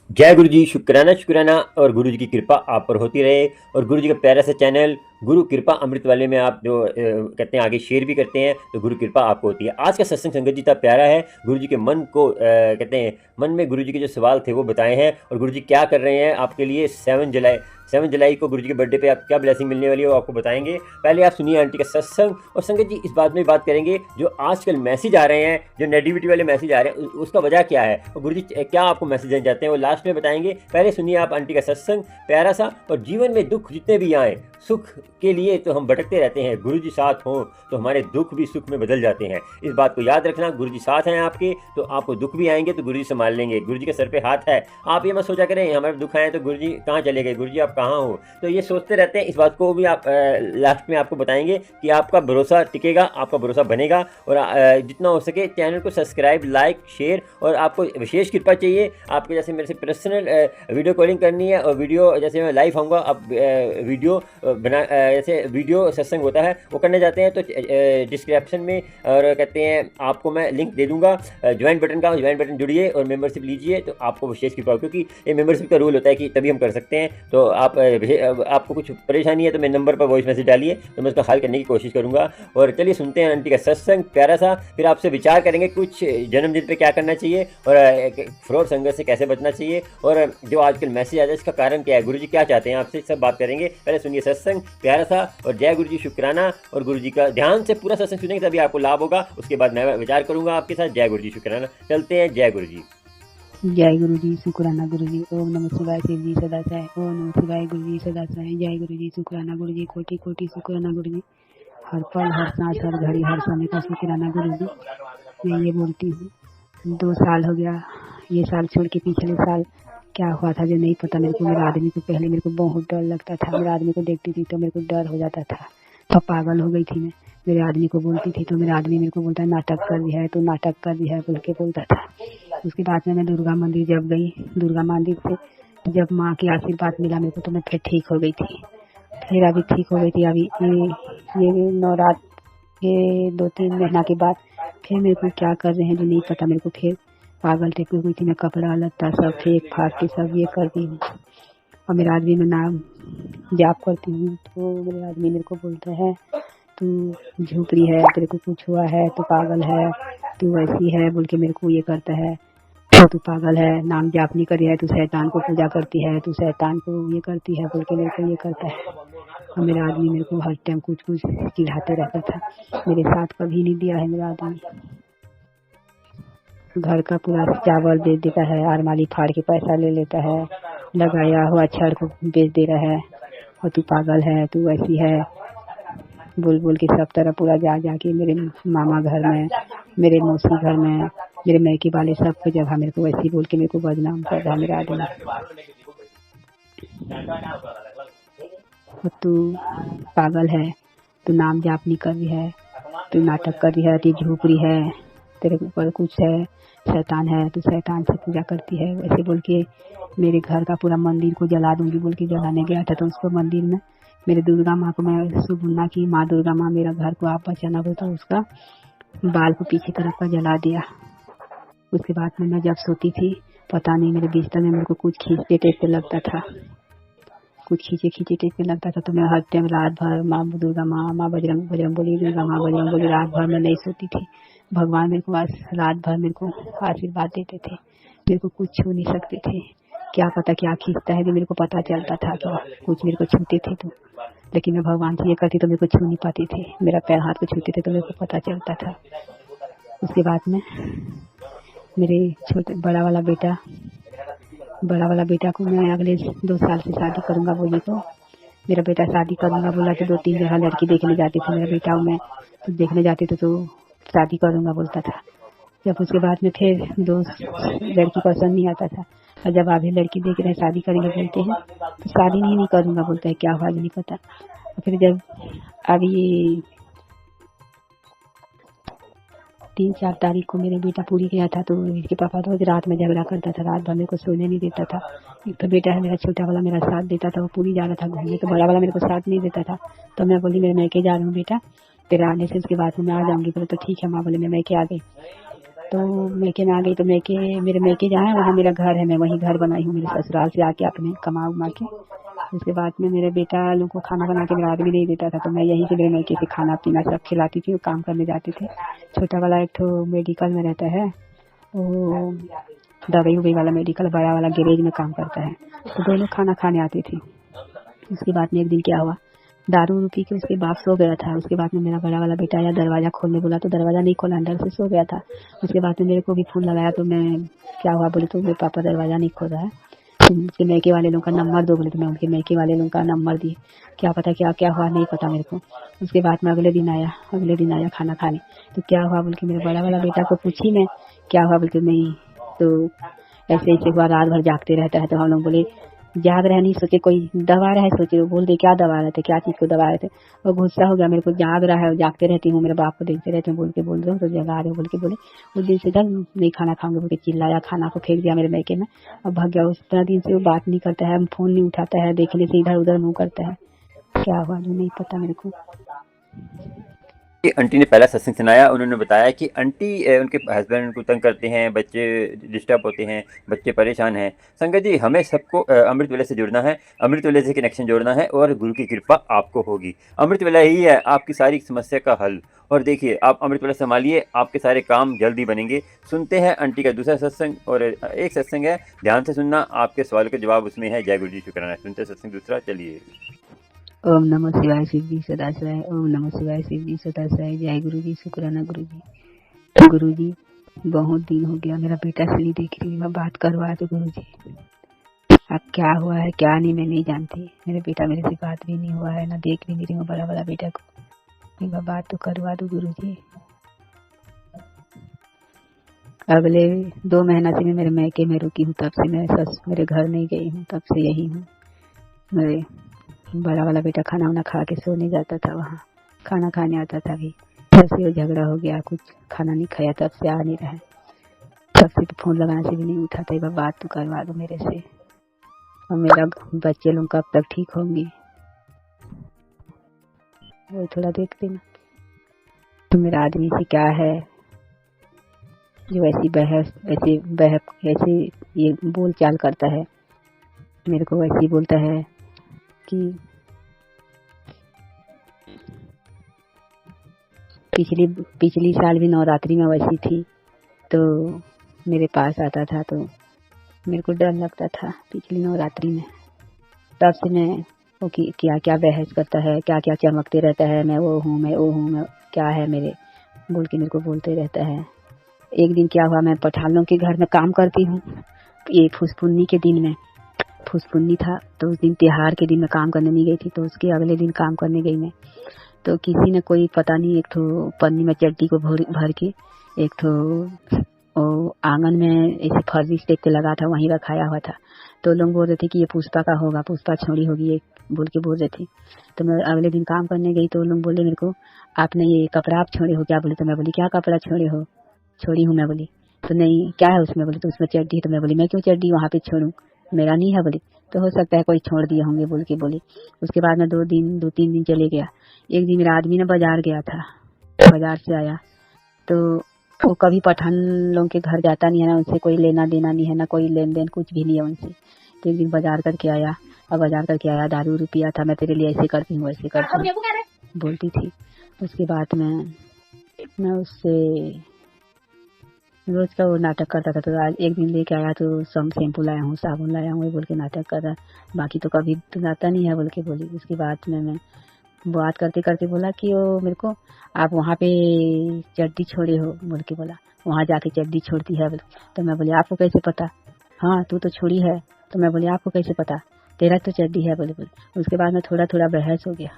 जय गुरु जी। शुक्राना शुक्राना और गुरु जी की कृपा आप पर होती रहे। और गुरु जी का प्यारा सा चैनल गुरु कृपा अमृत वाले में आप जो कहते हैं आगे शेयर भी करते हैं, तो गुरु कृपा आपको होती है। आज का सत्संग संगत जी इतना प्यारा है। गुरु जी के मन को कहते हैं मन में गुरु जी के जो सवाल थे वो बताए हैं, और गुरु जी क्या कर रहे हैं आपके लिए। 7 जुलाई को गुरु जी के बर्थडे पे आप क्या ब्लेसिंग मिलने वाली है वो आपको बताएंगे। पहले आप सुनिए आंटी का सत्संग, और संगत जी इस बात में बात करेंगे जो आजकल मैसेज आ रहे हैं, जो नेगेटिविटी वाले मैसेज आ रहे हैं, उसका वजह क्या है और गुरु जी क्या आपको मैसेज देना चाहते हैं वो लास्ट में बताएंगे। पहले सुनिए आप आंटी का सत्संग प्यारा सा। और जीवन में दुख जितने भी आए, सुख के लिए तो हम भटकते रहते हैं, गुरु जी साथ हों तो हमारे दुख भी सुख में बदल जाते हैं। इस बात को याद रखना, गुरु जी साथ हैं आपके तो आपको दुख भी आएंगे तो गुरु जी संभाल लेंगे। गुरु जी के सर पे हाथ है। आप ये मत सोचा करें हमारे दुख आए तो गुरु जी कहाँ चले गए, गुरु जी आप कहाँ हो, तो ये सोचते रहते हैं। इस बात को भी आप लास्ट में आपको बताएंगे कि आपका भरोसा टिकेगा, आपका भरोसा बनेगा। और जितना हो सके चैनल को सब्सक्राइब, लाइक, शेयर। और आपको विशेष कृपा चाहिए, आपको जैसे मेरे से पर्सनल वीडियो कॉलिंग करनी है, और वीडियो जैसे मैं लाइव आऊँगा आप वीडियो बना जैसे वीडियो सत्संग होता है वो करने जाते हैं, तो डिस्क्रिप्शन में और कहते हैं आपको मैं लिंक दे दूंगा ज्वाइन बटन का। ज्वाइन बटन जुड़िए और मेंबरशिप लीजिए तो आपको विशेष कृपा हो, क्योंकि ये मेंबरशिप का रूल होता है कि तभी हम कर सकते हैं। तो आपको कुछ परेशानी है तो मेरे नंबर पर वॉइस मैसेज डालिए, तो मैं उसका हल करने की कोशिश करूँगा। और चलिए सुनते हैं आंटी का सत्संग प्यारा सा, फिर आपसे विचार करेंगे कुछ जन्मदिन पे क्या करना चाहिए और फ्रॉड संगत से कैसे बचना चाहिए, और जो आजकल मैसेज आता है इसका कारण क्या है, गुरु जी क्या चाहते हैं आपसे, सब बात करेंगे। पहले सुनिए सत्संग प्यारा सा। और जय गुरु जी शुक्राना। और गुरु जी का ध्यान से पूरा सत्संग सुनेंगे तभी आपको लाभ होगा, उसके बाद मैं विचार करूंगा आपके साथ। जय गुरु जी शुक्राना। चलते हैं। जय गुरु जी। जय गुरु जी शुक्राना गुरु जी। ओम नमः शिवाय शिव जी सदा सहाय। ओम नमः शिवाय गुरु जी सदा सहाय। जय गुरु जी शुक्राना गुरु जी। कोटि कोटि शुक्राना गुरु जी। हर पल हर सांस हर घड़ी हर समय का शुक्राना गुरु जी। मैं ये बोलती हूँ 2 साल हो गया, ये साल छोड़ के पिछले साल क्या हुआ था जो नहीं पता मेरे को। मेरे आदमी को पहले मेरे को बहुत डर लगता था, मेरे आदमी को देखती थी तो मेरे को डर हो जाता था, तो पागल हो गई थी मैं। मेरे आदमी को बोलती थी तो मेरा आदमी मेरे को बोलता है नाटक कर दिया है, तो नाटक कर दिया है बोल के बोलता था। उसके बाद में मैं दुर्गा मंदिर जब गई, दुर्गा मंदिर से जब माँ के आशीर्वाद मिला मेरे को तो मैं फिर ठीक हो गई थी। फिर अभी ठीक हो गई थी। अभी ये नवरात ये 2-3 महीना के बाद फिर मेरे को क्या कर रहे हैं जो नहीं पता मेरे को। फिर पागल टेप हुई थी मैं, कपड़ा लत्ता सब फेंक फाड़ के सब ये कर दी हूँ। और मेरा आदमी में नाम जाप करती हूँ तो मेरा आदमी मेरे को बोलता है तू झूपड़ी है, तेरे को कुछ हुआ है, तू पागल है, तू ऐसी है बोल के मेरे को ये करता है। तू पागल है, नाम जाप नहीं करी है, तू शैतान को पूजा करती है, तू शैतान को ये करती है बोल के मेरे को ये करता है। और मेरा आदमी मेरे को हर टाइम कुछ कुछ चिढ़ाते रहता था। मेरे साथ कभी नहीं दिया है मेरा आदमी। घर का पूरा चावल बेच देता है, आरमाली फाड़ के पैसा ले लेता है, लगाया हुआ छड़ को बेच दे रहा है। और तू पागल है, तू ऐसी है बोल बोल के सब तरह पूरा जा जाके मेरे मामा घर में, मेरे मौसी घर में, मेरे मैके वाले सबको जगह मेरे को ऐसी बोल के मेरे को बदनाम कर रहा है मेरा आदमी। तू पागल है, तू नाम जाप नहीं कर रही है, तू नाटक कर रही है, तू झूपड़ी है, तेरे ऊपर कुछ है, शैतान है, तू शैतान से पूजा करती है, वैसे बोल के मेरे घर का पूरा मंदिर को जला दूंगी बोल के जलाने गया था। तो उसको मंदिर में मेरे दुर्गा माँ को मैं उसको बोलना कि माँ दुर्गा माँ मेरा घर को आप बचाना बोल, तो उसका बाल को पीछे तरफ का जला दिया। उसके बाद में मैं जब सोती थी पता नहीं मेरे बिस्तर में मेरे को कुछ खींचते टेपते लगता था, कुछ खींचे खींचे टेपते लगता था। तो मैं हर टाइम रात भर माँ दुर्गा माँ बजरंग बोली, दुर्गा माँ बजरंग बोली, रात भर मैं नहीं सोती थी। भगवान मेरे को रात भर मेरे को आशीर्वाद देते थे, मेरे को कुछ छू नहीं सकते थे। क्या पता क्या खींचता है जो मेरे को पता चलता था कि कुछ मेरे को छूते थे तो, लेकिन मैं भगवान से ये करती तो मेरे को छू नहीं पाती थी। मेरा पैर हाथ को छूते थे तो मेरे को पता चलता था। उसके बाद में मेरे बड़ा वाला बेटा को मैं अगले 2 साल से शादी करूंगा बोली, तो मेरा बेटा शादी करूंगा बोला तो 2-3 जगह लड़की देखने जाती थी मेरा बेटा, मैं तो देखने जाती तो शादी करूंगा बोलता था। जब उसके बाद में फिर 2 लड़की पसंद नहीं आता था, और जब अभी लड़की देख रहे हैं शादी करेंगे बोलते हैं तो शादी नहीं करूंगा बोलता है, क्या हुआ नहीं पता। और फिर जब अभी 3-4 तारीख को मेरे बेटा पूरी गया था तो इसके पापा रोज रात में झगड़ा करता था, रात भर मेरे को सोने नहीं देता था। एक तो बेटा है मेरा छोटा वाला मेरा साथ देता था, वो पूरी जा रहा था घूमने, तो बड़ा वाला मेरे को साथ नहीं देता था। तो मैं बोली मैं मैके जा रही हूँ बेटा, तेरे आने से उसके बाद में मैं आ जाऊंगी। बोले तो ठीक है माँ। बोले मैं मैके आ गई। तो मैके में आ गई। तो मेरे मैके जहाँ है वहाँ मेरा घर है, मैं वहीं घर बनाई हूँ मेरे ससुराल से आके अपने कमा उमा के। उसके बाद में मेरे बेटा लोग को खाना बना के मेरा आदमी नहीं देता था, तो मैं यहीं से मेरे मैके से खाना पीना सब खिलाती थी। वो काम करने जाते थे। छोटा वाला एक तो मेडिकल में रहता है, वो दवाई उवाई वाला मेडिकल, बड़ा वाला गैरेज में काम करता है। तो दोनों खाना खाने आती थी। उसके बाद में एक दिन क्या हुआ, दारू पी के उसके बाप सो गया था। उसके बाद में मेरा बड़ा वाला बेटा आया, दरवाजा खोलने बोला तो दरवाजा नहीं खोला, अंदर से सो गया था। उसके बाद में मेरे को भी फोन लगाया, तो मैं क्या हुआ बोले तो मेरे पापा दरवाजा नहीं खोल रहा है, तुम उसके मैके वाले लोग का नंबर दो बोले। तो मैं उनके मैके वाले लोग का नंबर दी। क्या पता क्या क्या हुआ, नहीं पता मेरे को। उसके बाद में अगले दिन आया खाना खाने। तो क्या हुआ बोल के मेरे बड़ा वाला बेटा को पूछी मैं, क्या हुआ बोल के नहीं, तो ऐसे ऐसे हुआ, रात भर जागते रहता है। तो हम लोग बोले जाग रहे नहीं, सोचे कोई दबा रहा है, सोचे वो बोल दे क्या दबा रहे थे, क्या चीज को दबा रहे थे। और गुस्सा हो गया मेरे को, जाग रहा है और जागते रहती हूँ, मेरे बाप को देखते रहते हैं, बोल रहे हूँ तो जगा रहे हो बोल के बोले। उस दिन से जब नहीं खाना खाऊंगे बोल के चिल्लाया, खाना को फेंक दिया मेरे मैके में और भाग गया। उस तरह दिन से वो बात नहीं करता है, फोन नहीं उठाता है, देखने से इधर उधर मुँह करता है। क्या हुआ जो नहीं पता मेरे को। कि आंटी ने पहला सत्संग सुनाया। उन्होंने बताया कि आंटी उनके हस्बैंड उनको तंग करते हैं, बच्चे डिस्टर्ब होते हैं, बच्चे परेशान हैं। संगत जी, हमें सबको अमृत वेले से जुड़ना है, अमृत वेले से कनेक्शन जोड़ना है और गुरु की कृपा आपको होगी। अमृत वेला ही है आपकी सारी समस्या का हल। और देखिए, आप अमृत वेला संभालिए, आपके सारे काम जल्दी बनेंगे। सुनते हैं आंटी का दूसरा सत्संग, और एक सत्संग है, ध्यान से सुनना, आपके सवाल का जवाब उसमें है। जय गुरु जी, शुक्राना। सुनते हैं सत्संग दूसरा, चलिए। ओम नमः शिवाय शिव जी सदाशिवाय, ओम नमः शिवाय शिव जी सदाशिवाय। जय गुरु जी, शुक्राना गुरु जी। गुरु जी, बहुत दिन हो गया मेरा बेटा से नहीं देख रही, मैं बात करवा दो गुरु जी। अब क्या हुआ है क्या नहीं मैं नहीं जानती, मेरे बेटा मेरे से बात भी नहीं हुआ है, ना देख भी नहीं रही हूँ बड़ा वाला बेटा को। एक बार बात तो करवा दो गुरु जी। अगले 2 महीना से मैं मेरे मैके में रुकी हूँ, तब से मैं मेरे घर नहीं गई हूँ, तब से यही हूँ। मेरे बड़ा वाला बेटा खाना वाना खा के सोने जाता था, वहाँ खाना खाने आता था। भी तब से वो झगड़ा हो गया, कुछ खाना नहीं खाया, तब से आ नहीं रहा है। तब से तो फोन लगाने से भी नहीं उठाता। एक बार बात तो करवा दो मेरे से, और मेरा बच्चे लोग कब तक ठीक होंगे वो थोड़ा देख लेना। तो मेरा आदमी से क्या है जो ऐसे ये बोल चाल करता है, मेरे को वैसे ही बोलता है कि पिछली साल भी नवरात्रि में वैसी थी, तो मेरे पास आता था तो मेरे को डर लगता था पिछली नवरात्रि में। तब से मैं वो क्या क्या बहस करता है, क्या क्या चमकते रहता है, मैं वो हूँ मैं क्या है मेरे बोल के मेरे को बोलते रहता है। एक दिन क्या हुआ, मैं पठानों के घर में काम करती हूँ, ये फुसपुन्नी के दिन में फुसपुन्नी था, तो उस दिन त्योहार के दिन मैं काम करने नहीं गई थी। तो उसके अगले दिन काम करने गई मैं, तो किसी ने कोई पता नहीं एक तो पन्नी में चड्डी को भर के एक तो आंगन में ऐसे फर्जी स्टेप पे लगा था, वहीं रखाया हुआ था। तो लोग बोल रहे थे कि ये पुष्पा का होगा, पुष्पा छोड़ी होगी ये बोल के बोल रहे थे। तो मैं अगले दिन काम करने गई तो लोग बोले मेरे को, आपने ये कपड़ा आप छोड़े हो क्या? बोले तो मैं बोली क्या कपड़ा छोड़ी हूँ मैं बोली। तो नहीं क्या है उसमें? बोले तो उसमें चड्डी। तो मैं बोली मैं क्यों चड्डी वहाँ पे छोड़ूं, मेरा नहीं है बोली। तो हो सकता है कोई छोड़ दिए होंगे बोल के बोली। उसके बाद में 2-3 दिन चले गया। एक दिन मेरा आदमी ना बाजार गया था, बाजार से आया तो वो कभी पठान लोगों के घर जाता नहीं है ना, उनसे कोई लेना देना नहीं है ना, कोई लेन देन कुछ भी नहीं है उनसे। तो एक दिन बाजार करके आया, और बाजार करके आया दारू रुपया था, मैं तेरे लिए ऐसे करती हूँ वैसे करती हूँ बोलती थी। उसके बाद में मैं उससे रोज का वो नाटक करता था। तो आज एक दिन लेके आया तो शैम्पू लाया हूँ, साबुन लाया हूँ बोल के नाटक कर रहा, बाकी तो कभी तो लाता नहीं है बोल के बोली। उसके बाद में मैं बात करते करते बोला कि वो मेरे को आप वहाँ पे चड्डी छोड़े हो बोल के बोला, वहाँ जाके चड्डी छोड़ती है बोले। तो मैं बोली आपको कैसे पता? हाँ तू तो छोड़ी है। तो मैं बोली आपको कैसे पता, तेरा तो चड्डी है बोले। उसके बाद में थोड़ा थोड़ा बहस हो गया।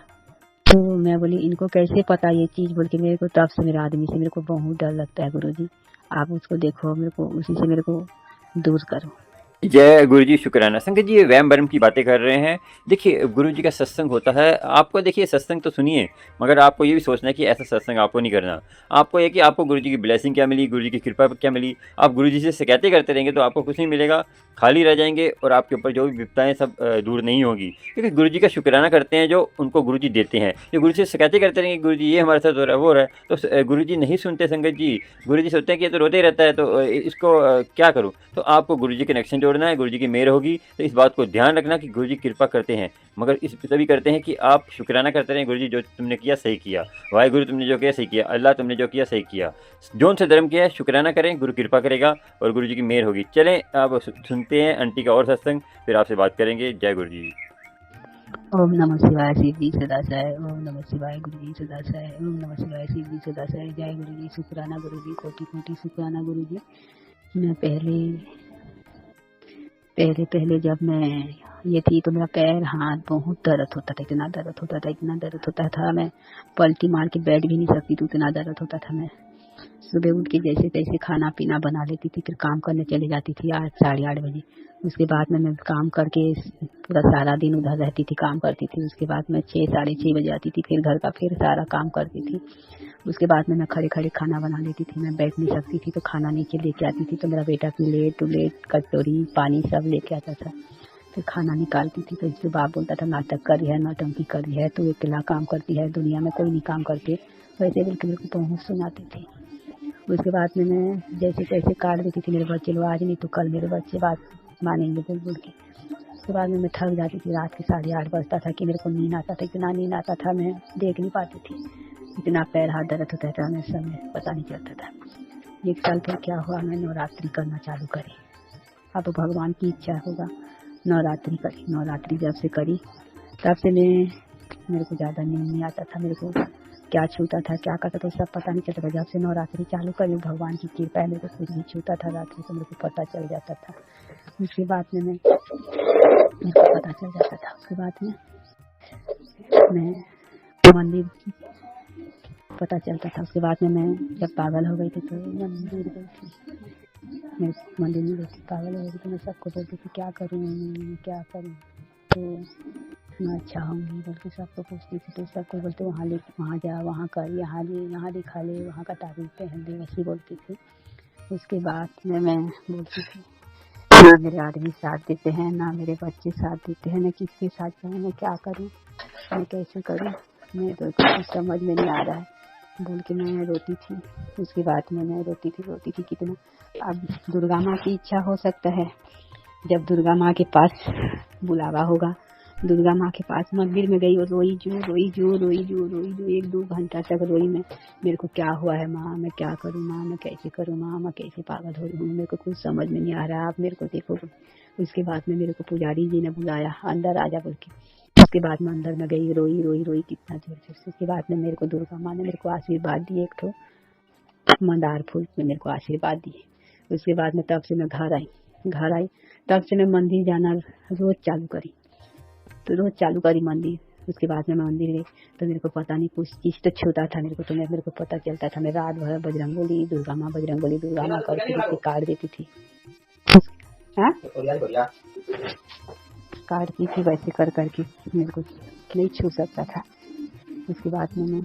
तो मैं बोली इनको कैसे पता ये चीज़ बोल के। मेरे को तब से मेरे आदमी से मेरे को बहुत डर लगता है गुरुजी, आप उसको देखो, मेरे को उसी से मेरे को दूर करो। जय गुरु जी, शुक्राना। संगत जी, ये वहम भरम की बातें कर रहे हैं। देखिए, गुरु जी का सत्संग होता है, आपको देखिए सत्संग तो सुनिए, मगर आपको ये भी सोचना है कि ऐसा सत्संग आपको नहीं करना। आपको ये कि आपको गुरु जी की ब्लेसिंग क्या मिली, गुरु जी की कृपा क्या मिली। आप गुरु जी से शिकायतें करते रहेंगे तो आपको कुछ नहीं मिलेगा, खाली रह जाएंगे और आपके ऊपर जो भी विपदाएँ सब दूर नहीं होगी। क्योंकि गुरु जी का शुक्राना करते हैं जो उनको गुरु जी देते हैं। जो गुरु जी से शिकायतें करते रहेंगे, गुरु जी ये हमारे साथ हो रहा है, वो हो रहा है, तो गुरु जी नहीं सुनते संगत जी। गुरु जी सोचते हैं कि ये तो रोते ही रहता है, तो इसको क्या करूँ। तो आपको गुरु जी कनेक्शन जोड़ना है, गुरु जी की मेहर होगी। तो इस बात को ध्यान रखना कि गुरु जी कृपा करते हैं, मगर इस तभी करते हैं कि आप शुक्राना करते रहें, गुरु जी जो तुमने किया सही किया, वाहिगुरु तुमने जो किया सही किया, अल्लाह तुमने जो किया सही किया। जौन से धर्म किया है शुक्राना करें, गुरु कृपा करेगा और गुरु जी की मेहर होगी। चलें अब सुनते हैं आंटी का और सत्संग, फिर आपसे बात करेंगे। जय गुरु जी। ओम नमः शिवाय शिव जी सदासाय। ओम नमः शिवाय गुरु जी सदासाय। ओम नमः शिवाय शिव जी सदासाय। जय गुरु जी, शुक्राना गुरु जी, कोटि कोटि शुक्राना गुरु जी। मैं पहले जब मैं ये थी तो मेरा पैर हाथ बहुत दर्द होता था, इतना दर्द होता था, इतना दर्द होता था, मैं पलटी मार के बैठ भी नहीं सकती थी, इतना दर्द होता था। मैं सुबह उठ के जैसे तैसे खाना पीना बना लेती थी, फिर काम करने चली जाती थी 8 साढ़े 8 बजे। उसके बाद में मैं काम करके पूरा सारा दिन उधर रहती थी, काम करती थी। उसके बाद मैं 6 साढ़े 6 बजे आती थी, फिर घर का फिर सारा काम करती थी। उसके बाद में मैं खड़े खड़े खाना बना लेती थी, मैं बैठ नहीं सकती थी तो खाना नीचे लेके आती थी, तो मेरा बेटा प्लेट उलेट कटोरी पानी सब लेके आता था, फिर खाना निकालती थी। तो इसके बाप बोलता था नाटक कर रही है, नौटंकी कर रही है, तू अकेला काम करती है, दुनिया में कोई नहीं काम करते, वैसे बोल के मेरे को बहुत सुनाती थी। उसके बाद में मैं जैसे तैसे काट देती थी, मेरे बच्चे लोग आज नहीं तो कल मेरे बच्चे बात मानेंगे बोल बोल के। उसके बाद में मैं थक जाती थी, रात के 8:30 बजता था कि मेरे को नींद आता था, इतना नींद आता था मैं देख नहीं पाती थी, इतना पैर हाथ दर्द होता था, मैं समय पता नहीं चलता था। 1 साल फिर क्या हुआ, मैं नवरात्रि करना चालू करी। अब भगवान की इच्छा होगा नवरात्रि करी। नवरात्रि जब से करी तब से मेरे को ज़्यादा नींद नहीं आता था, मेरे को क्या छूता था क्या करता था सब पता नहीं चलता था। जब से नवरात्रि चालू करी, भगवान की कृपा है, मेरे को कुछ भी छूता था रात्रि तो मेरे को पता चल जाता था। उसके बाद में मेरे को पता चल जाता था। उसके बाद में मैं मंदिर पता चलता था। उसके बाद में मैं जब पागल हो गई थी तो मंदिर गई थी, मैं मंदिर में गई थी, पागल हो गई थी तो मैं सबको बोलती थी क्या करूँ क्या करूँ, तो मैं अच्छा होंगी बोल के सबको पूछती थी। तो सबको बोलते वहाँ जा, वहाँ कर, यहाँ दिखा ले, वहाँ का तारीफ पहन ले, वैसी बोलती थी। उसके बाद में मैं बोलती थी ना मेरे आदमी साथ देते हैं, ना मेरे बच्चे साथ देते हैं, मैं किसके साथ जाऊँ, मैं क्या करूँ, मैं कैसे करूँ, मैं तो कुछ समझ में नहीं आ रहा है बोल के मैं रोती थी। उसके बाद में मैं रोती थी कितना। अब दुर्गा माँ की इच्छा हो सकता है, जब दुर्गा माँ के पास बुलावा होगा, दुर्गा माँ के पास मंदिर में गई और रोई जो 1-2 घंटा तक रोई मैं। मेरे को क्या हुआ है माँ, मैं क्या करूँ माँ, मैं कैसे करूँ माँ, मैं कैसे पागल हो रही हूँ, मेरे को कुछ समझ में नहीं आ रहा, आप मेरे को देखो। उसके बाद में मेरे को पुजारी जी ने बुलाया, अंदर आ जा बोल के। उसके बाद में अंदर में गई, रोई कितना जोर से। उसके बाद में मेरे को दुर्गा माँ ने मेरे को आशीर्वाद दिए, एक तो मंदार फूल में मेरे को आशीर्वाद दिए। उसके बाद में तब से मैं घर आई, तब से मैं मंदिर जाना रोज चालू करी मंदिर। उसके बाद में मैं मंदिर गई तो मेरे को पता नहीं कुछ चीज़ तो छूता था मेरे को, तो मेरे को पता चलता था। मैं रात भर बजरंगबली दुर्गा माँ करके काट देती थी, हाँ काटती थी, वैसे कर करके मेरे को नहीं छू सकता था। उसके बाद में मैं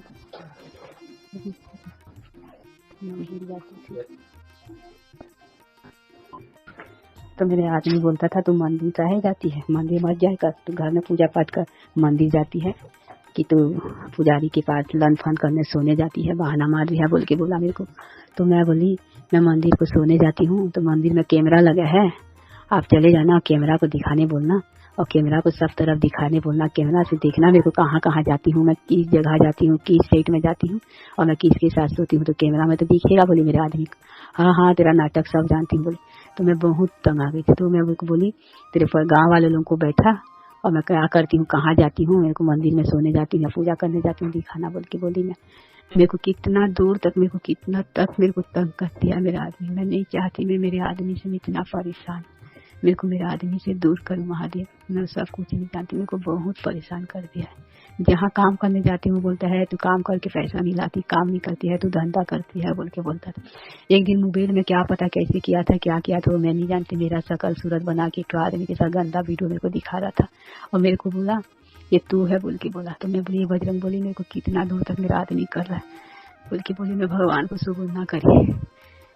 मंदिर जाती थी तो मेरे आदमी बोलता था तू मंदिर काहे जाती है, मंदिर मत जाए कर, तू घर में पूजा पाठ कर, मंदिर जाती है कि तू पुजारी के पास लन फन करने सोने जाती है, बहाना मार रही है बोल के बोला मेरे को। तो मैं बोली मैं मंदिर को सोने जाती हूँ, तो मंदिर में कैमरा लगा है, आप चले जाना, कैमरा को दिखाने बोलना, और कैमरा को सब तरफ दिखाने बोलना, कैमरा से देखना मेरे को कहाँ कहाँ जाती हूँ, मैं किस जगह जाती हूँ, किस साइड में जाती हूँ और मैं किसके साथ सोती हूँ, तो कैमरा में तो दिखेगा बोली मेरे आदमी को। हाँ तेरा नाटक सब जानती हूँ बोली। तो मैं बहुत तंग आ गई थी, तो मैं उनको बोली तेरे पर गाँव वाले लोगों को बैठा और मैं क्या करती हूँ, कहाँ जाती हूँ, मेरे को मंदिर में सोने जाती हूँ या पूजा करने जाती हूँ, दिखाना बोल के बोली मैं। मेरे को कितना दूर तक मेरे को तंग कर दिया मेरा आदमी। मैं नहीं चाहती मैं मेरे आदमी से इतना परेशान, मेरे को मेरे आदमी से दूर करूँ महादेव, मैं सब कुछ नहीं जानती, मेरे को बहुत परेशान कर दिया है। जहाँ काम करने जाती हूँ बोलता है तू काम करके पैसा नहीं लाती, काम नहीं करती है, तू धंधा करती है बोल के बोलता था। एक दिन मोबाइल में क्या पता कैसे किया था, क्या किया था वो मैं नहीं जानती, मेरा शकल सूरत बना के एक आदमी के साथ गंदा वीडियो मेरे को दिखा रहा था और मेरे को बोला ये तू है बोल के बोला। तो मैं बोली बजरंग बोली मेरे को कितना दूर तक मेरा आदमी कर रहा है बोल के बोली, मैं भगवान को सुबह ना करिए,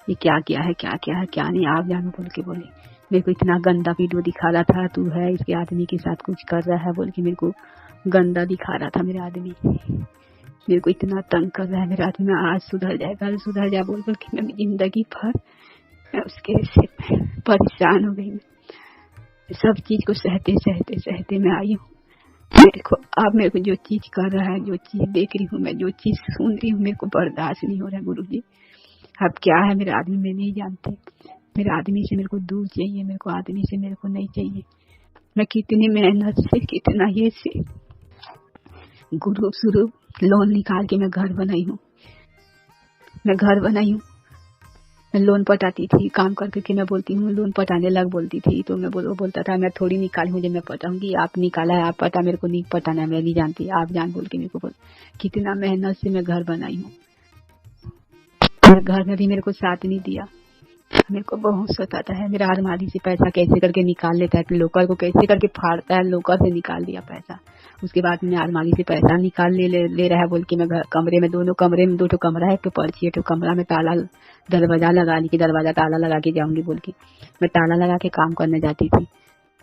ये क्या किया है क्या किया है क्या नहीं आप जानो बोल के बोली। मेरे को इतना गंदा वीडियो दिखा रहा था, तू है इसके आदमी के साथ कुछ कर रहा है बोल के मेरे को गंदा दिखा रहा था मेरा आदमी। मेरे को इतना तंग कर रहा है मेरा आदमी, मैं आज सुधर जाए कल सुधर जाए बोल के मैं जिंदगी भर मैं उसके से परेशान हो गई। मैं सब चीज को सहते सहते सहते मैं आई हूँ। मेरे को अब मेरे को जो चीज कर रहा है, जो चीज देख रही हूँ मैं, जो चीज सुन रही हूँ, मेरे को बर्दाश्त नहीं हो रहा है गुरुजी। अब क्या है मेरा आदमी मैं नहीं जानती, मेरे आदमी से मेरे को दूर चाहिए, मेरे को आदमी से मेरे को नहीं चाहिए। मैं कितनी मेहनत से कितना ये से ग्रुप स्वरूप लोन निकाल के मैं घर बनाई हूँ, मैं घर बनाई हूँ। मैं लोन पटाती थी काम करके कि मैं बोलती हूँ लोन पटाने लग बोलती थी तो मैं बोलता था मैं थोड़ी निकाली हूँ, जब मैं पटाऊंगी आप निकाला है आप पटा, मेरे को नहीं पटाना है, मैं नहीं जानती आप जान बोल के मेरे को बोल। कितना मेहनत से मैं घर बनाई हूँ, घर में भी मेरे को साथ नहीं दिया, मेरे को बहुत सताता है। मेरा अलमारी से पैसा कैसे करके निकाल लेता है, लोकर को कैसे करके फाड़ता है, लोकर से निकाल दिया पैसा। उसके बाद में अलमारी से पैसा निकाल ले रहा है बोल के मैं कमरे में, दोनों कमरे में 2 कमरा है, एक पर्ची है, तो कमरा में ताला दरवाजा लगा ली कि दरवाजा ताला लगा के जाऊंगी बोल के मैं ताला लगा के काम करने जाती थी।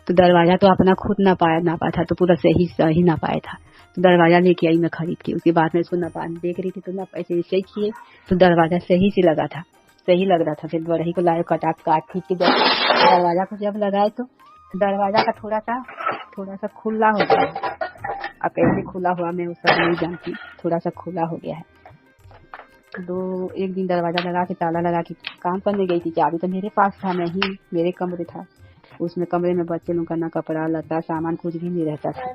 तो दरवाजा तो अपना खुद ना पाया था, तो पूरा सही ना पाया था, तो दरवाजा लेके आई मैं खरीद के। उसके बाद में उसको नपा देख रही थी तो ना ऐसे ऐसे किए तो दरवाजा सही से लगा था, सही लग रहा था। फिर बढ़ई को लाए काट खींच के दरवाजा को जब लगाए तो दरवाजा का थोड़ा सा खुला हो गया है। अब कैसे खुला हुआ मैं वो सब नहीं जानती, थोड़ा सा खुला हो गया है। तो एक दिन दरवाजा लगा के ताला लगा के काम करने गई थी, चाबी तो मेरे पास था, मैं ही मेरे कमरे था, उसमें कमरे में बच्चे लोग का ना कपड़ा लता सामान कुछ भी नहीं रहता था,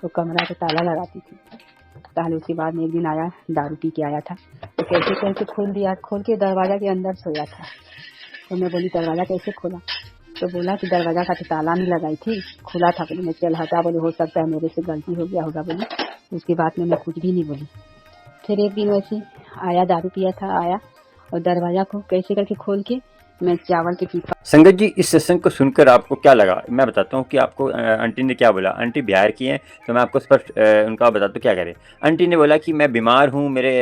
तो कमरा को ताला लगाती थी। ताले उसके बाद में एक दिन आया दारू पी के आया था, तो कैसे कैसे खोल दिया, खोल के दरवाजा के अंदर सोया था। तो मैं बोली दरवाजा कैसे खोला, तो बोला कि दरवाजा का तो ताला नहीं लगाई थी, खुला था। बोली मैं चल हटा, बोले हो सकता है मेरे से गलती हो गया होगा बोली। उसके बाद में मैं कुछ भी नहीं बोली। फिर एक दिन वैसे आया, दारू पिया था, आया और दरवाजा को कैसे करके खोल के मैं चावल के पीपा। संगत जी, इस सत्संग को सुनकर आपको क्या लगा, मैं बताता हूँ कि आपको आंटी ने क्या बोला। आंटी बिहार की हैं, तो मैं आपको स्पष्ट उनका बताता हूँ क्या करें। आंटी ने बोला कि मैं बीमार हूँ, मेरे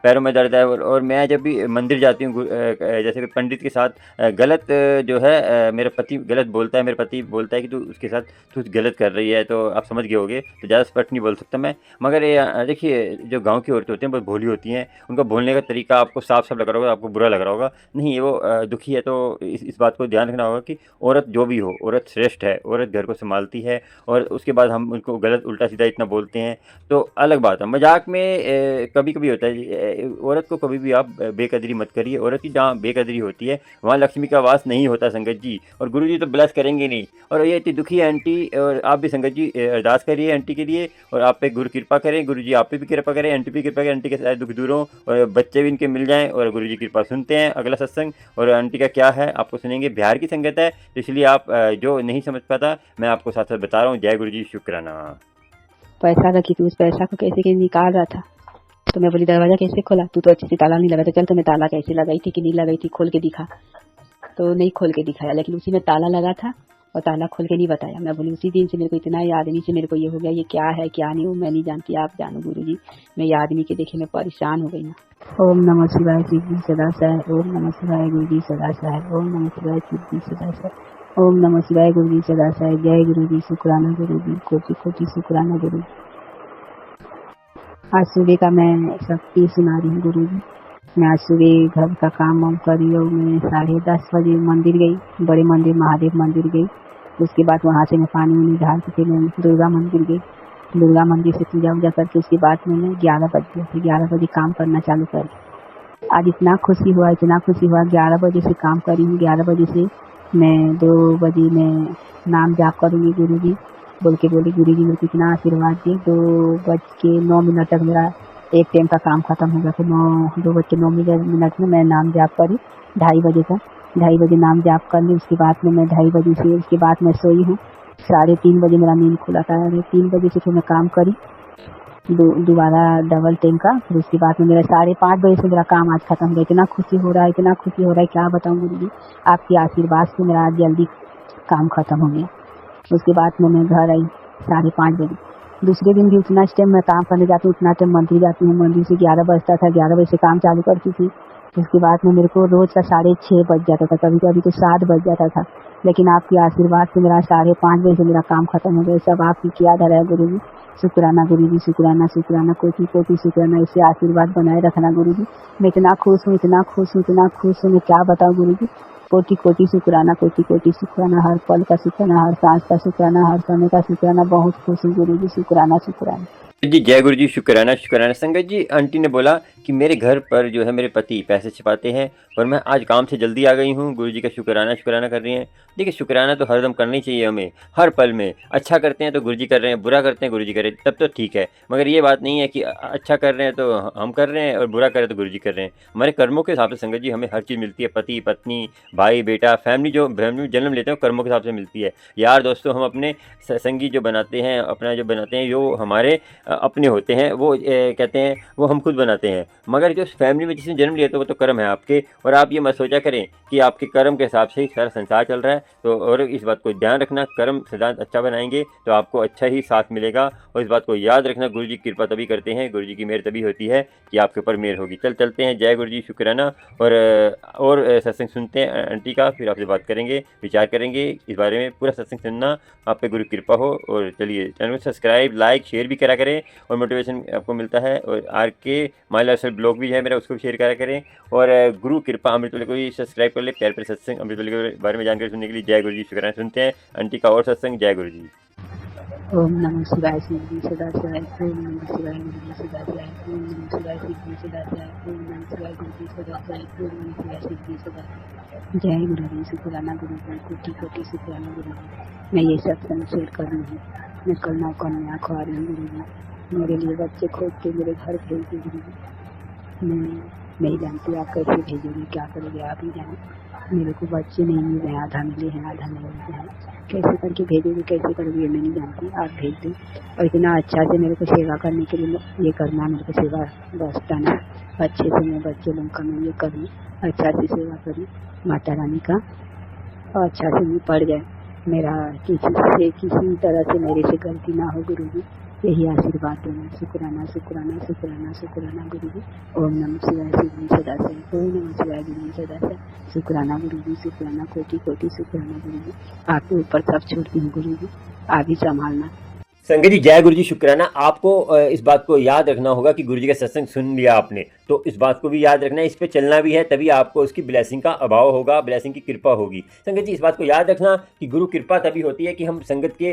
पैरों में दर्द है और मैं जब भी मंदिर जाती हूँ जैसे कि पंडित के साथ गलत जो है मेरा पति गलत बोलता है, मेरा पति बोलता है कि तू उसके साथ तू गलत कर रही है, तो आप समझ गए होगे, तो ज़्यादा स्पष्ट नहीं बोल सकता मैं। मगर ये देखिए जो गाँव की औरतें होती हैं बहुत भोली होती हैं, उनका बोलने का तरीका आपको साफ लग रहा होगा, आपको बुरा लग रहा होगा, नहीं वो दुखी है। तो इस बात को ध्यान रखना होगा कि औरत जो भी हो, औरत श्रेष्ठ है, औरत घर को संभालती है, और उसके बाद हम उनको गलत उल्टा सीधा इतना बोलते हैं तो अलग बात है। मजाक में कभी कभी होता है, औरत को कभी भी आप बेकदरी मत करिए। औरत की जहाँ बेकदरी होती है वहाँ लक्ष्मी का वास नहीं होता संगत जी, और गुरु जी तो ब्लेस करेंगे नहीं। और ये इतनी दुखी है आंटी, और आप भी संगत जी अरदास करिए आंटी के लिए, और आप पे गुरु कृपा करें, गुरु जी आप पे भी कृपा करें, आंटी भी कृपा करें, आंटी के साथ दुख दूर हो और बच्चे भी इनके मिल जाएं, और गुरु जी कृपा सुनते हैं अगला सत्संग। और आंटी का क्या है आपको सुनेंगे, बिहार की संगत है तो इसलिए आप जो नहीं समझ पाता मैं आपको साथ साथ बता रहा हूँ। जय गुरु जी, शुक्राना। पैसा रखी थी, उस पैसा को कैसे निकाल रहा था, तो मैं बोली दरवाजा कैसे खोला, तू तो अच्छे से ताला नहीं लगा, तो चल तो मैं ताला कैसे लगाई थी कि नहीं लगाई थी खोल के दिखा, तो नहीं खोल के दिखाया, लेकिन उसी में ताला लगा था और ताला खोल के नहीं बताया। मैं बोली उसी दिन से मेरे को इतना ये आदमी से मेरे को ये हो गया, ये क्या है क्या नहीं, वो मैं नहीं जानती, आप जानो गुरु जी। मैं ये आदमी के देखे मैं परेशान हो गई ना। ओम नमः शिवाय शिव जी सदा सहाय, ओम नमः शिवाय गुरु जी सदा सहाय, ओम नमः शिवाय शिव जी सदा सहाय, ओम नमः शिवाय गुरु जी सदा सहाय। जय गुरु जी, शुक्राना गुरु जी, कोटि कोटि शुक्राना गुरु जी। आज सुबह का मैं सब सुना रही हूँ गुरु जी। मैं आज सुबह घर का काम वाम करी और मैं 10:30 बजे मंदिर गई, बड़े मंदिर महादेव मंदिर गई। उसके बाद वहाँ से मैं पानी उनी ढाल के मैं दुर्गा मंदिर गई, दुर्गा मंदिर से पूजा वूजा करके उसके बाद मैंने 11 बजे काम करना चालू कर। आज इतना खुशी हुआ 11 बजे से काम करी हूँ। 11 बजे से मैं 2 बजे मैं नाम जाप करूँगी गुरु जी बोल के बोली। गुरु जी मेरे को इतना आशीर्वाद दिए। 2:09 तक मेरा एक टाइम का काम खत्म हो गया। फिर 2:09 में मैं नाम जाप करी 2:30 बजे तक। 2:30 बजे नाम जाप कर ली। उसके बाद में मैं 2:30 बजे से उसके बाद मैं सोई हूँ। 3:30 बजे मेरा नींद खुला था। 3 बजे से फिर मैं काम करी। दोबारा डबल टाइम का। फिर उसके बाद में मेरा 5:30 बजे से मेरा काम आज खत्म हो गया। इतना खुशी हो रहा है, इतना खुशी हो रहा है, क्या बताऊँ गुरुजी। आपके आशीर्वाद से मेरा आज जल्दी काम खत्म हो गया। उसके बाद में मैं घर आई 5:30 बजे। दूसरे दिन भी उतना टाइम मैं काम करने जाती हूँ, उतना टाइम मंदिर जाती हूँ। मंदिर से 11 बजता था, 11 बजे से काम चालू करती थी। उसके बाद में मेरे को रोज का 6:30 बज जाता था, कभी कभी तो 7 बज जाता था। लेकिन आपके आशीर्वाद से मेरा 5:30 बजे से मेरा काम खत्म हो गया। सब आपकी क्या धरा है गुरुजी। शुक्राना गुरुजी, शुक्राना शुक्राना, कोटि कोटि शुक्राना। इसे आशीर्वाद बनाए रखना गुरुजी। मैं इतना खुश हूँ, इतना खुश हूँ, इतना खुश हूँ, मैं क्या बताऊँ गुरुजी। कोटि कोटि शुक्राना, कोटि कोटि शुक्राना। हर पल का शुक्राना, हर सांस का शुक्राना, हर समय का शुक्राना। बहुत खुश हूँ गुरुजी, शुक्राना शुक्राना। जी जय गुरु जी, शुक्राना शुक्राना। संगत जी, आंटी ने बोला कि मेरे घर पर जो है मेरे पति पैसे छिपाते हैं और मैं आज काम से जल्दी आ गई हूँ। गुरु जी का शुक्राना शुक्राना कर रही हैं। देखिए, शुक्राना तो हरदम करना ही चाहिए हमें, हर पल में। अच्छा करते हैं तो गुरु जी कर रहे हैं, बुरा करते हैं गुरु जी कर रहे हैं, तब तो ठीक है। मगर ये बात नहीं है कि अच्छा कर रहे हैं तो हम कर रहे हैं और बुरा कर रहे हैं तो गुरु जी कर रहे हैं। हमारे कर्मों के हिसाब से संगत जी हमें हर चीज़ मिलती है। पति पत्नी, भाई बेटा, फैमिली जो जन्म लेते हैं कर्मों के हिसाब से मिलती है। यार दोस्तों हम अपने संगी जो बनाते हैं, अपना जो बनाते हैं, जो हमारे अपने होते हैं, वो कहते हैं वो हम खुद बनाते हैं। मगर जो फैमिली में जिसने जन्म लिया तो वो तो कर्म है आपके। और आप ये मत सोचा करें कि आपके कर्म के हिसाब से ही सारा संसार चल रहा है। तो और इस बात को ध्यान रखना, कर्म सिद्धांत अच्छा बनाएंगे तो आपको अच्छा ही साथ मिलेगा। और इस बात को याद रखना, गुरु जी कृपा तभी करते हैं, गुरु जी की मेहर तभी होती है कि आपके ऊपर मेहर होगी। चलते हैं। जय गुरु जी, शुक्राना। और सत्संग सुनते हैं आंटी का, फिर आपसे बात करेंगे, विचार करेंगे इस बारे में। पूरा सत्संग सुनना, आप पे गुरु कृपा हो। और चलिए, चैनल को सब्सक्राइब, लाइक, शेयर भी करा करें और मोटिवेशन आपको मिलता है। और RK माई लाइफस्टाइल ब्लॉग भी है मेरा, उसको भी शेयर करा करें। और गुरु कृपा अमृतवेले को भी सब्सक्राइब कर ले, प्यार प्यारे सत्संग अमृतवेले के बारे में जानकारी सुनने के लिए। जय गुरु जी, शुक्राना। सुनते हैं आंटी का और सत्संग। जय गुरु जी। ओम नमः शिवाय, शिव जी सदा शिवाय। ओम नमः शिवाय, गुरु जी सदा शिवाय। ओम नमः शिवाय, शिव जी सदा शिवाय। ओम नमः शिवाय, गुरु जी सदा शिवाय। ओम नमः शिवाय, शिव जी सदा शिवाय। जय गुरु जी, शुक्राना गुरु जी, कोटि कोटि शुक्राना गुरु जी। मैं ये सत्संग शेयर कर रही हूँ। मैं कल 9 कन्या खा रही हूँ गुरु जी। मेरे लिए बच्चे खोज के मेरे घर भेज दिए गुरु जी। मैं नहीं जानती आप कैसे भेजोगे, क्या करोगे, आप ही जाने। मेरे को बच्चे नहीं मिल रहे, आधा मिले हैं आधा नहीं मिले हैं। कैसे करके भेजोगे, कैसे करोगे, ये मैं नहीं जानती, आप भेज दो। और इतना अच्छा से मेरे को सेवा करने के लिए ये करना, मेरे को सेवा बस करना अच्छे से। मैं बच्चे लोगों का मैं ये करूँ, अच्छा से सेवा करूँ माता रानी का, और अच्छा से नहीं पड़ जाए मेरा, किसी तरह से मेरे से गलती ना हो गुरु जी। यही आशीर्वाद देना। शुक्राना शुक्राना शुक्राना शुक्राना गुरु जी। ओम नमः शिवाय, शिव जी सदा शिवाय। ओम नमः शिवाय, गुरु जी सदा शिवाय। शुक्राना गुरु जी, शुक्राना, कोटि कोटि शुक्राना गुरु जी। आपके ऊपर सब छोड़ती हूँ गुरु जी, आप ही संभालना। संगत जी, जय गुरु जी, शुक्राना। आपको इस बात को याद रखना होगा कि गुरु जी का सत्संग सुन लिया आपने, तो इस बात को भी याद रखना है, इस पे चलना भी है, तभी आपको उसकी ब्लेसिंग का अभाव होगा, ब्लेसिंग की कृपा होगी। संगत जी, इस बात को याद रखना कि गुरु कृपा तभी होती है कि हम संगत के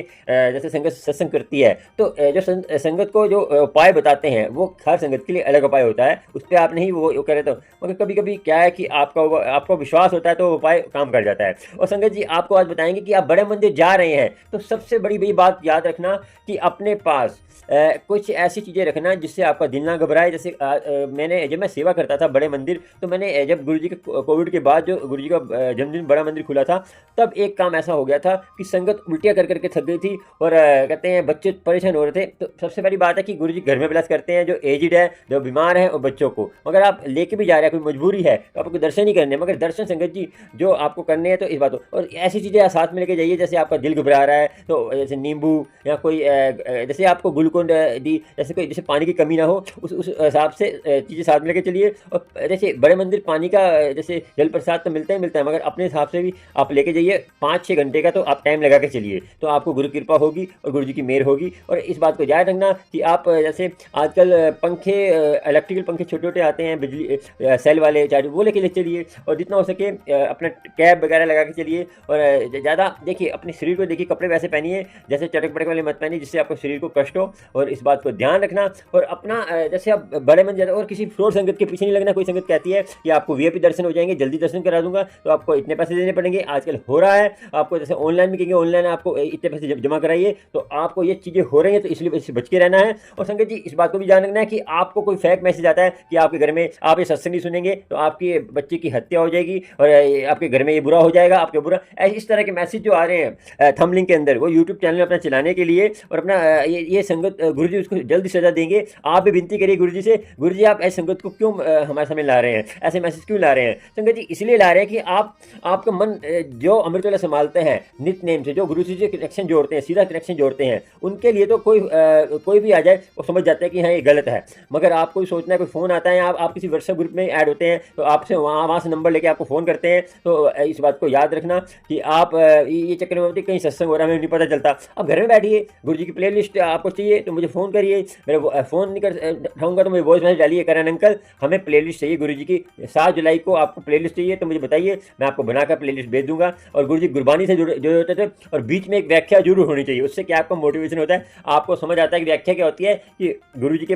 जैसे संगत सत्संग करती है तो जो संगत को जो उपाय बताते हैं वो हर संगत के लिए अलग उपाय होता है। उस पर आप नहीं वो करे तो, मगर कभी कभी क्या है कि आपको विश्वास होता है तो उपाय काम कर जाता है। और संगत जी, आपको आज बताएंगे कि आप बड़े मंदिर जा रहे हैं तो सबसे बड़ी बात याद रखना कि अपने पास कुछ ऐसी चीज़ें रखना जिससे आपका दिल ना घबराए। जैसे जब मैं सेवा करता था बड़े मंदिर, तो मैंने जब गुरुजी के कोविड के बाद जो गुरुजी का जन्मदिन बड़ा मंदिर खुला था, तब एक काम ऐसा हो गया था कि संगत उल्टियाँ कर करके थक गई थी और कहते हैं बच्चे परेशान हो रहे थे। तो सबसे बड़ी बात है कि गुरुजी घर में ब्लेस करते हैं जो एजिड है, जो बीमार है और बच्चों को। अगर आप लेके भी जा रहे हैं, कोई मजबूरी है तो आपको दर्शन ही करने, मगर दर्शन संगत जी जो आपको करने हैं तो इस बात हो। और ऐसी चीज़ें साथ में लेके जाइए, जैसे आपका दिल घबरा रहा है तो जैसे नींबू या कोई जैसे आपको ग्लूकोन डी, जैसे पानी की कमी ना हो, उस हिसाब से चीज़ें साथ में लेके चलिए। और जैसे बड़े मंदिर पानी का जैसे जल प्रसाद तो मिलता है, मगर अपने हिसाब से भी आप लेके जाइए। 5-6 घंटे का तो आप टाइम लगा के चलिए, तो आपको गुरु कृपा होगी और गुरु जी की मेहर होगी। और इस बात को याद रखना कि आप जैसे आजकल पंखे, इलेक्ट्रिकल पंखे छोटे छोटे आते हैं, बिजली सेल वाले चार्ज, वो लेके चलिए। और जितना हो सके अपना कैप वगैरह लगा के चलिए। और ज़्यादा देखिए अपने शरीर को देखिए, कपड़े वैसे पहनिए जैसे चटक पटक वाले मत पहनिए जिससे आपको शरीर को कष्ट हो, और इस बात को ध्यान रखना। और अपना जैसे आप बड़े मंदिर और किसी फ्रॉड संगत के पीछे नहीं लगना। कोई संगत कहती है कि आपको वीआईपी दर्शन हो जाएंगे, जल्दी दर्शन करा दूंगा, तो आपको इतने पैसे देने पड़ेंगे। आजकल हो रहा है, आपको जैसे ऑनलाइन भी कहेंगे ऑनलाइन आपको इतने पैसे जमा कराइए, तो आपको ये चीज़ें हो रही हैं, तो इसलिए इससे बच के रहना है। और संगत जी इस बात को भी ध्यान रखना है कि आपको कोई फेक मैसेज आता है कि आपके घर में आप ये सत्संग नहीं सुनेंगे तो आपके बच्चे की हत्या हो जाएगी और आपके घर में ये बुरा हो जाएगा, आपके बुरा, इस तरह के मैसेज जो आ रहे हैं थंबलिंग के अंदर, वो यूट्यूब चैनल अपना चलाने के लिए और अपना ये संगत गुरुजी उसको जल्दी सजा देंगे। आप भी विनती करिए गुरुजी से, गुरुजी आप ऐसे संगत को क्यों हमारे सामने ला रहे हैं, ऐसे मैसेज क्यों ला रहे हैं। संगत जी इसलिए ला रहे हैं कि आपका मन जो अमृतवेला संभालते हैं नित नेम से, जो गुरु जी से कनेक्शन जोड़ते हैं, सीधा कनेक्शन जोड़ते हैं, उनके लिए तो कोई भी आ जाए वो समझ जाता है कि हाँ ये गलत है। मगर आपको भी सोचना है, कोई फ़ोन आता है, आप किसी व्हाट्सएप ग्रुप में ऐड होते हैं तो आपसे वहाँ से नंबर लेके आपको फ़ोन करते हैं, तो इस बात को याद रखना कि आप ये चक्कर में होती कहीं सत्संग हो रहा है हमें नहीं पता चलता। आप घर में बैठिए, गुरु जी की प्ले लिस्ट आपको चाहिए तो मुझे फ़ोन करिए, मेरा फ़ोन नहीं कर उठाऊँगा तो मुझे वॉइस मैसेज डालिए, करण अंकल हमें प्ले लिस्ट चाहिए गुरु जी की, 7 जुलाई को आपको प्ले लिस्ट चाहिए तो मुझे बताइए, मैं आपको बनाकर प्ले लिस्ट भेज दूंगा। और गुरु जी गुरबानी से जुड़े होते थे, और बीच में एक व्याख्या जरूर होनी चाहिए, उससे क्या आपको मोटिवेशन होता है, आपको समझ आता है कि व्याख्या क्या होती है, कि गुरु जी के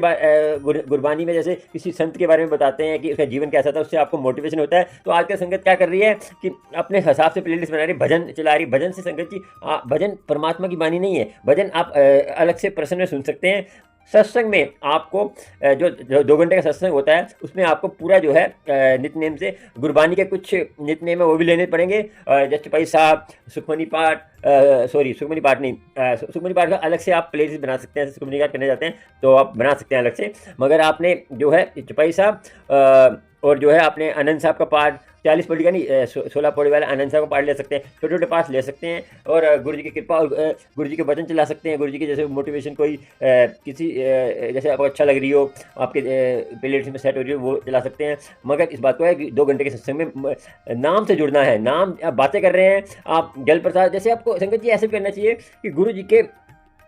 गुरबानी में जैसे किसी संत के बारे में बताते हैं कि उसका जीवन कैसा था, उससे आपको मोटिवेशन होता है। तो आज का संगत क्या कर रही है कि अपने हिसाब से प्लेलिस्ट बना रही, भजन चला रही। भजन से संगत जी भजन परमात्मा की वाणी नहीं है, भजन आप अलग से प्रसन्न में सुन सकते हैं। सत्संग में आपको जो 2 घंटे का सत्संग होता है उसमें आपको पूरा जो है नित्य नेम से गुरबानी के कुछ नित्य नेम है वो भी लेने पड़ेंगे। जैसे चौपाई साहब, सुखमनी पाठ, सुखमनी पाठ नहीं, सुखमनी पाठ का अलग से आप प्लेलिस्ट बना सकते हैं। सुखमनी पाठ करने जाते हैं तो आप बना सकते हैं अलग से, मगर आपने जो है चौपाई साहब और जो है आपने आनंद साहब का पाठ 40 पौड़ी का नहीं 16 पौड़ी वाला आनंद साहब का पाठ ले सकते हैं, छोटे छोटे पाठ ले सकते हैं, और गुरु जी की कृपा और गुरु जी के वचन चला सकते हैं। गुरु जी के जैसे मोटिवेशन कोई किसी जैसे आपको अच्छा लग रही हो, आपके प्लेलिस्ट में सेट हो रही हो, वो चला सकते हैं। मगर इस बात को है कि 2 घंटे के सत्संग में नाम से जुड़ना है। नाम आप बातें कर रहे हैं, आप जल प्रसाद, जैसे आपको संगत जी ऐसे भी करना चाहिए कि गुरु जी के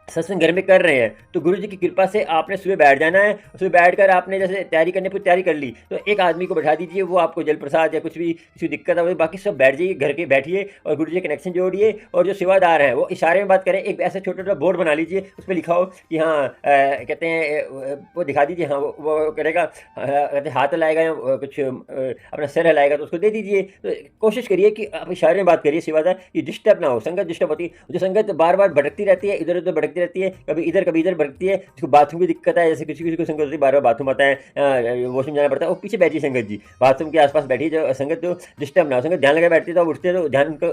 सत्संग घर में कर रहे हैं तो गुरु जी की कृपा से आपने सुबह बैठ जाना है। सुबह बैठकर आपने जैसे तैयारी करने पूरी तैयारी कर ली तो एक आदमी को बैठा दीजिए, वो आपको जल प्रसाद या कुछ भी किसी दिक्कत है, बाकी सब बैठ जाइए, घर के बैठिए और गुरु जी कनेक्शन जोड़िए। और जो सेवादार हैं वो इशारे में बात करें, एक ऐसा छोटा छोटा बोर्ड बना लीजिए, उस पर लिखा हो कि हाँ कहते हैं, वो दिखा दीजिए, हाँ वो करेगा, कहते हाथ हिलाएगा या कुछ अपना सिर हिलाएगा तो उसको दे दीजिए। तो कोशिश करिए कि आप इशारे में बात करिए सेवादार, कि डिस्टर्ब ना हो। संगत डिस्टर्ब होती है, जो संगत बार बार भटकती रहती है, इधर उधर भटकती रहती है, कभी इधर कभी इधर भटकती है, जिसको बाथरूम की दिक्कत है, जैसे किसी किसी को संगत होती है बार बार बाथरूम आता है, वॉशरूम जाना पड़ता है, वो पीछे बैठिए संगत जी, बाथरूम के आसपास बैठिए, जो संगत जो डिस्टर्ब ना हो। संगत ध्यान लगा बैठती है तो उठते तो ध्यान उनका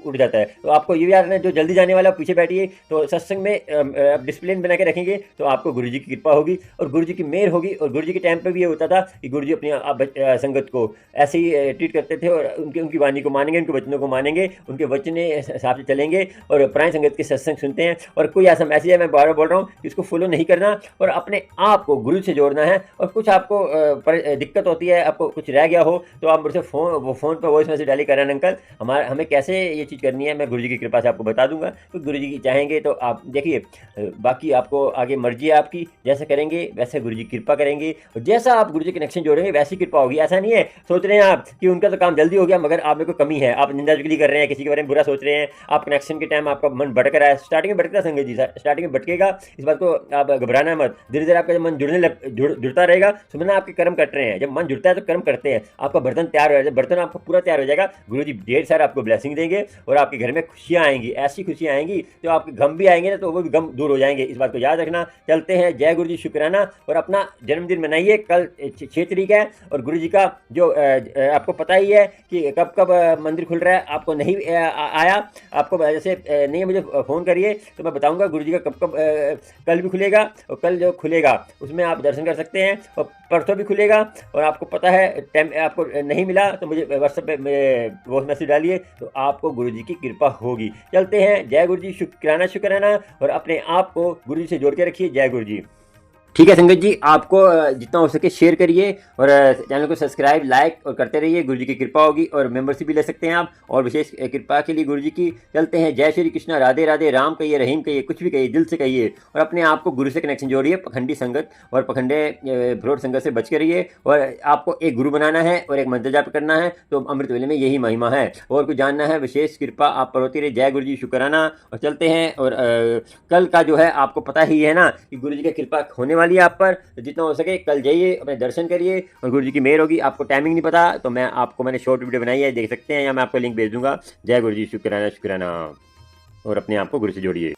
उठ जाता है। तो आपको ये भी याद रखना है, जो जल्दी जाने वाला पीछे बैठिए। तो सत्संग में डिसिप्लिन बना के रखेंगे तो आपको गुरु जी की कृपा होगी और गुरु जी की मेहर होगी। और गुरु जी के टाइम पर भी ये होता था कि गुरु जी अपनी संगत को ऐसे ही ट्रीट करते थे, और उनकी वाणी को मानेंगे, उनके वचनों को मानेंगे, उनके वचन हिसाब से चलेंगे और पुरानी संगत के सत्संग सुनते हैं। और कोई ऐसा मैसेज है, मैं बार बार बोल रहा हूँ, इसको फॉलो नहीं करना और अपने आप को गुरु से जोड़ना है। और कुछ आपको दिक्कत होती है, आपको कुछ रह गया हो तो आप मुझसे फ़ोन पर वॉइस मैसेज डालिए, करण अंकल हमें कैसे ये चीज़ करनी है, मैं गुरु जी की कृपा से आपको बता दूंगा। तो गुरु जी की चाहेंगे तो आप देखिए, बाकी आपको आगे मर्जी है आपकी, जैसे करेंगे वैसे गुरु जी कृपा करेंगे, और जैसा आप गुरु जी कनेक्शन जोड़ेंगे वैसी कृपा होगी। ऐसा नहीं है सोच रहे हैं आप कि उनका तो काम जल्दी हो गया मगर आप में कोई कमी है, आप निंदा चुगली कर रहे हैं, किसी के बारे में बुरा सोच रहे हैं, आप कनेक्शन के टाइम आपका मन भटक रहा है। स्टार्टिंग में भटकता संगत जी, स्टार्टिंग में भटकेगा, इस बात को आप घबराना मत। धीरे धीरे आपका जब मन जुड़ता रहेगा, समझना आपके कर्म कट रहे हैं। जब मन जुड़ता है तो कर्म करते हैं, आपका बर्तन तैयार हो जाएगा। जब बर्तन आपका पूरा तैयार हो जाएगा, गुरु जी ढेर सारा आपको ब्लेसिंग देंगे और आपके घर में खुशियाँ आएंगी, ऐसी खुशियाँ आएंगी तो आपके गम भी आएंगे ना, तो वो भी गम दूर हो जाएंगे। इस बात को याद रखना। चलते हैं, जय गुरु जी, शुक्राना। और अपना जन्मदिन मनाइए, कल 6 तारीख है, और गुरु जी का जो आपको पता ही है कि कब कब मंदिर खुल रहा है। आपको नहीं आया, आपको जैसे नहीं मुझे फ़ोन करिए तो मैं बताऊँगा गुरु जी का कब कब कल भी खुलेगा, और कल जो खुलेगा उसमें आप दर्शन कर सकते हैं, और परसों भी खुलेगा। और आपको पता है टाइम आपको नहीं मिला तो मुझे व्हाट्सएप पे वॉइस मैसेज डालिए, तो आपको गुरु जी की कृपा होगी। चलते हैं, जय गुरु जी, शुक्राना। और अपने आप को गुरु जी से जोड़ के रखिए। जय गुरु जी। ठीक है संगत जी, आपको जितना हो सके शेयर करिए और चैनल को सब्सक्राइब, लाइक और करते रहिए। गुरु जी की कृपा होगी, और मेंबरशिप भी ले सकते हैं आप, और विशेष कृपा के लिए गुरु जी की। चलते हैं, जय श्री कृष्णा, राधे राधे। राम कहिए, रहीम कहिए, कुछ भी कहिए, दिल से कहिए, और अपने आप को गुरु से कनेक्शन जोड़िए। पखंडी संगत और पखंडे फ्रॉड संगत से बच के रहिए, और आपको एक गुरु बनाना है और एक मंत्र जाप करना है। तो अमृत वेले में यही महिमा है, और कुछ जानना है, विशेष कृपा आप पर होती रहे। जय गुरु जी, शुक्राना। और चलते हैं, और कल का जो है आपको पता ही है ना कि गुरु जी की कृपा होने वाली है आप पर, तो जितना हो सके कल जाइए, अपने दर्शन करिए और गुरु जी की मेहर होगी। आपको टाइमिंग नहीं पता तो मैंने शॉर्ट वीडियो बनाई है, देख सकते हैं, या मैं आपको लिंक भेज दूंगा। जय गुरु जी, शुक्राना शुक्राना। और अपने आप को गुरु से जोड़िए।